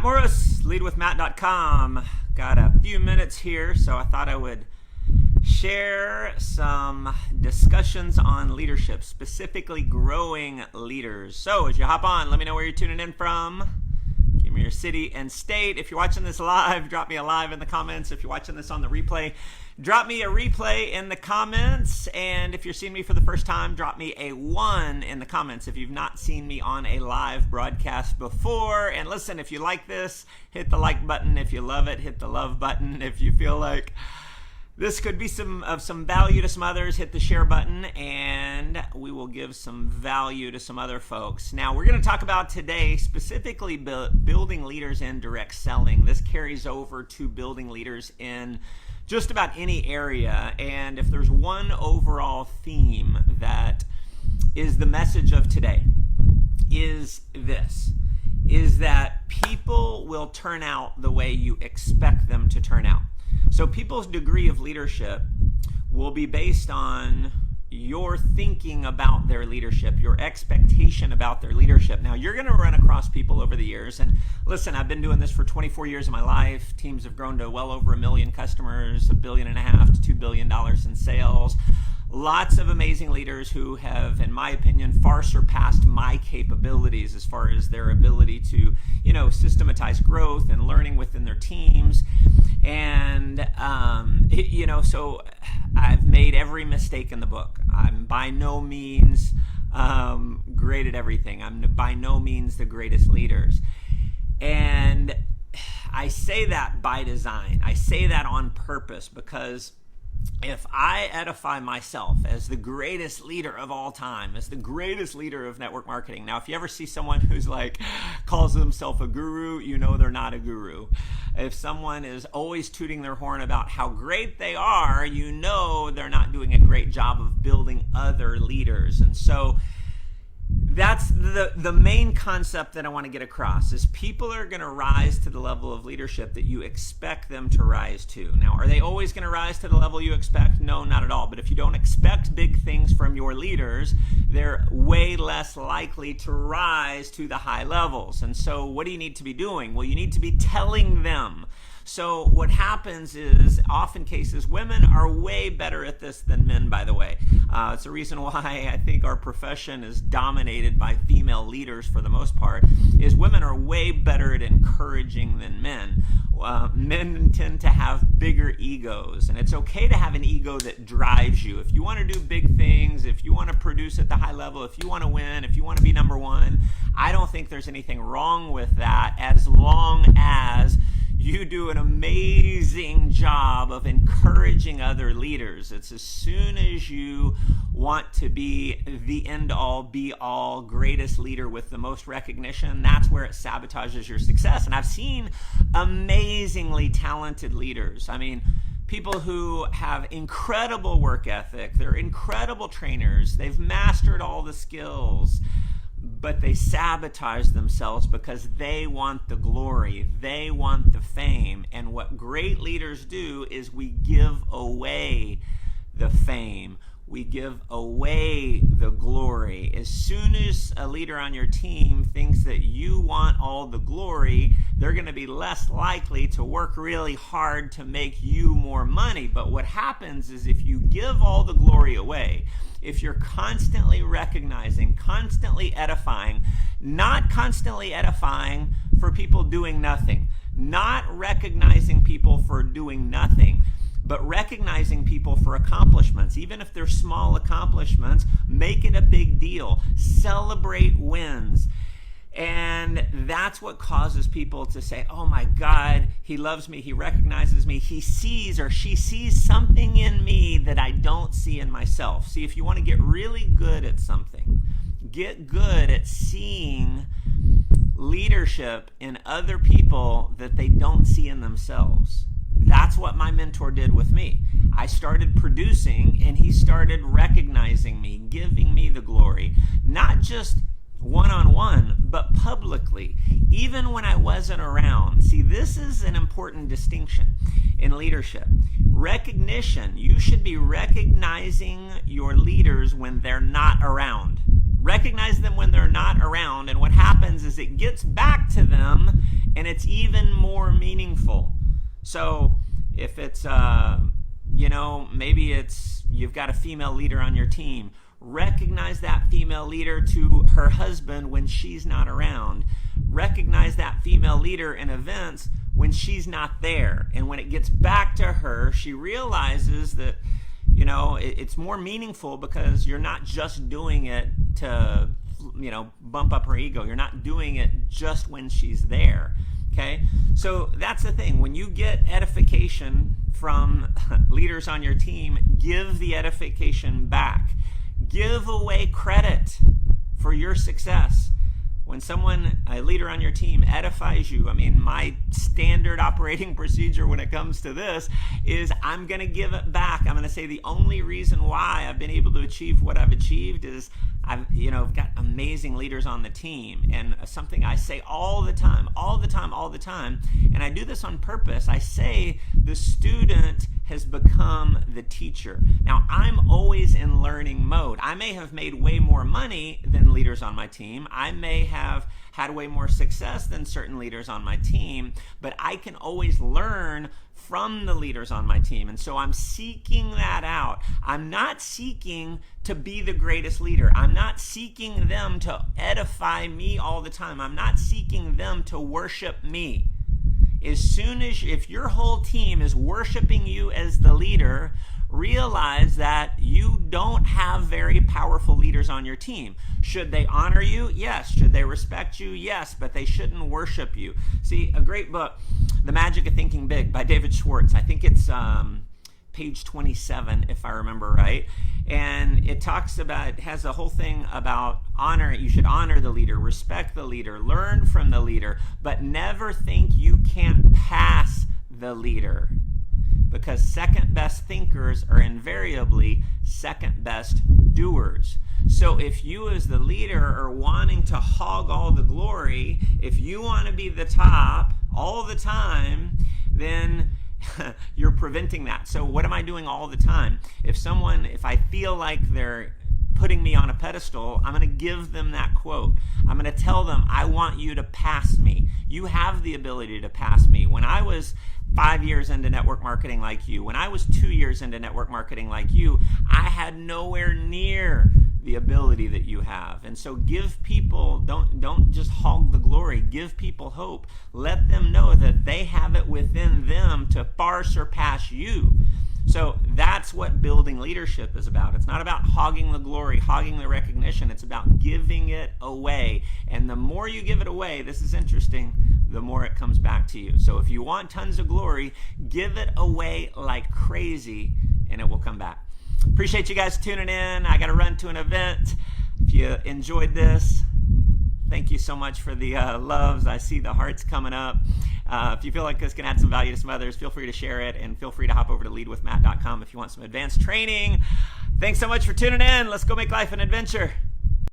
Morris, leadwithmatt.com. Got a few minutes here, so I thought I would share some discussions on leadership, specifically growing leaders. So as you hop on, let me know where you're tuning in from. Give me your city and state. If you're watching this live, drop me a live in the comments. If you're watching this on the replay, drop me a replay in the comments. And if you're seeing me for the first time, drop me a 1 in the comments if you've not seen me on a live broadcast before. And listen, if you like this, hit the like button. If you love it, hit the love button. If you feel like this could be some value to some others, hit the share button, and we will give some value to some other folks. Now, we're going to talk about today specifically building leaders in direct selling. This carries over to building leaders in just about any area. And if there's one overall theme that is the message of today, is this, is that people will turn out the way you expect them to turn out. So people's degree of leadership will be based on your thinking about their leadership, your expectation about their leadership. Now, you're going to run across people over the years. And listen, I've been doing this for 24 years of my life. Teams have grown to well over 1 million customers, $1.5 billion to $2 billion in sales. Lots of amazing leaders who have, in my opinion, far surpassed my capabilities as far as their ability to, systematize growth and learning within their teams. And, so I've made every mistake in the book. I'm by no means great at everything. I'm by no means the greatest leaders. And I say that by design. I say that on purpose because if I edify myself as the greatest leader of all time, as the greatest leader of network marketing. Now, if you ever see someone who's calls themselves a guru, you know they're not a guru. If someone is always tooting their horn about how great they are, you know they're not doing a great job of building other leaders. And so that's the main concept that I want to get across is people are going to rise to the level of leadership that you expect them to rise to. Now, are they always going to rise to the level you expect? No, not at all. But if you don't expect big things from your leaders, they're way less likely to rise to the high levels. And so what do you need to be doing? Well, you need to be telling them. So what happens is, often cases, women are way better at this than men, by the way. It's a reason why I think our profession is dominated by female leaders for the most part, is women are way better at encouraging than men. Men tend to have bigger egos, and it's okay to have an ego that drives you. If you want to do big things, if you want to produce at the high level, if you want to win, if you want to be number one, I don't think there's anything wrong with that as long as you do an amazing job of encouraging other leaders. It's as soon as you want to be the end-all, be-all, greatest leader with the most recognition, that's where it sabotages your success. And I've seen amazingly talented leaders. I mean, people who have incredible work ethic, they're incredible trainers, they've mastered all the skills, but they sabotage themselves because they want the glory, they want the fame. And what great leaders do is we give away the fame, we give away the glory. As soon as a leader on your team thinks that you want all the glory, they're going to be less likely to work really hard to make you more money. But what happens is if you give all the glory away, if you're constantly recognizing, constantly edifying, not constantly edifying for people doing nothing, not recognizing people for doing nothing, but recognizing people for accomplishments, even if they're small accomplishments, make it a big deal. Celebrate wins. And that's what causes people to say, oh my God, he loves me, he recognizes me, he sees or she sees something in me that I don't see in myself. See, if you want to get really good at something, get good at seeing leadership in other people that they don't see in themselves. That's what my mentor did with me. I started producing and he started recognizing me, giving me the glory, not just one-on-one, but publicly, even when I wasn't around. See, this is an important distinction in leadership. Recognition, you should be recognizing your leaders when they're not around. Recognize them when they're not around, and what happens is it gets back to them, and it's even more meaningful. So if it's, maybe it's you've got a female leader on your team, recognize that female leader to her husband when she's not around. Recognize that female leader in events when she's not there. And when it gets back to her, she realizes that, it's more meaningful because you're not just doing it to, bump up her ego. You're not doing it just when she's there. Okay? So that's the thing. When you get edification from leaders on your team, give the edification back. Give away credit for your success. When a leader on your team edifies you, my standard operating procedure when it comes to this is I'm going to give it back. I'm going to say the only reason why I've been able to achieve what I've achieved is I've got amazing leaders on the team. And something I say all the time, and I do this on purpose. I say the student has become the teacher. Now, I'm always in learning mode. I may have made way more money than leaders on my team. I may have had way more success than certain leaders on my team, but I can always learn from the leaders on my team. And so I'm seeking that out. I'm not seeking to be the greatest leader. I'm not seeking them to edify me all the time. I'm not seeking them to worship me. If your whole team is worshiping you as the leader, realize that you don't have very powerful leaders on your team. Should they honor you? Yes. Should they respect you? Yes, but they shouldn't worship you. See, a great book, The Magic of Thinking Big by David Schwartz. I think it's page 27, if I remember right. And it has a whole thing about honor. You should honor the leader, respect the leader, learn from the leader, but never think you can't pass the leader. Because second best thinkers are invariably second best doers. So if you as the leader are wanting to hog all the glory, if you want to be the top all the time, then you're preventing that. So what am I doing all the time? If I feel like they're putting me on a pedestal, I'm going to give them that quote. I'm going to tell them, I want you to pass me. You have the ability to pass me. When I was 5 years into network marketing like you, when I was 2 years into network marketing like you, I had nowhere near the ability that you have. And so give people, don't just hog the glory, give people hope. Let them know that they have it within them to far surpass you. So that's what building leadership is about. It's not about hogging the glory, hogging the recognition. It's about giving it away. And the more you give it away, this is interesting, the more it comes back to you. So if you want tons of glory, give it away like crazy, and it will come back. Appreciate you guys tuning in. I got to run to an event. If you enjoyed this, thank you so much for the loves. I see the hearts coming up. If you feel like this can add some value to some others, feel free to share it, and feel free to hop over to leadwithmatt.com if you want some advanced training. Thanks so much for tuning in. Let's go make life an adventure.